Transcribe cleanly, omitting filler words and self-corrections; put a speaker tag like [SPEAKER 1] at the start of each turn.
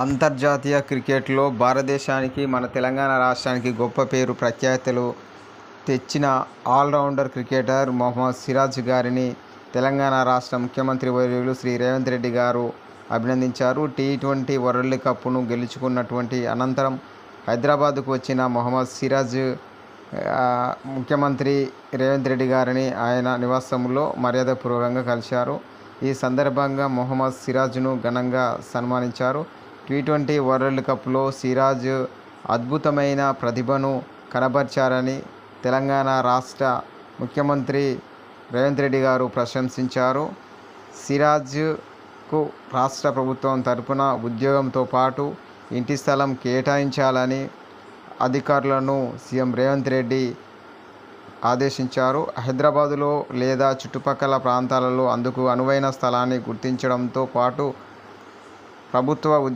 [SPEAKER 1] అంతర్జాతీయ క్రికెట్లో భారతదేశానికి మన తెలంగాణ రాష్ట్రానికి గొప్ప పేరు ప్రఖ్యాతులు తెచ్చిన ఆల్రౌండర్ క్రికెటర్ మొహమ్మద్ సిరాజ్ గారిని తెలంగాణ రాష్ట్ర ముఖ్యమంత్రి వర్యులు శ్రీ రేవంత్ రెడ్డి గారు అభినందించారు. టీ20 వరల్డ్ కప్ను గెలుచుకున్నటువంటి అనంతరం హైదరాబాద్కు వచ్చిన మొహమ్మద్ సిరాజ్ ముఖ్యమంత్రి రేవంత్ రెడ్డి గారిని ఆయన నివాసంలో మర్యాదపూర్వకంగా కలిశారు. ఈ సందర్భంగా మొహమ్మద్ సిరాజ్ను ఘనంగా సన్మానించారు. టీ20 వరల్డ్ కప్లో సిరాజ్ అద్భుతమైన ప్రతిభను కనబర్చారని తెలంగాణ రాష్ట్ర ముఖ్యమంత్రి రేవంత్ రెడ్డి గారు ప్రశంసించారు. సిరాజ్కు రాష్ట్ర ప్రభుత్వం తరపున ఉద్యోగంతో పాటు ఇంటి స్థలం కేటాయించాలని అధికారులను సీఎం రేవంత్ రెడ్డి ఆదేశించారు. హైదరాబాదులో లేదా చుట్టుపక్కల ప్రాంతాలలో అందుకు అనువైన స్థలాన్ని గుర్తించడంతో పాటు ప్రభుత్వ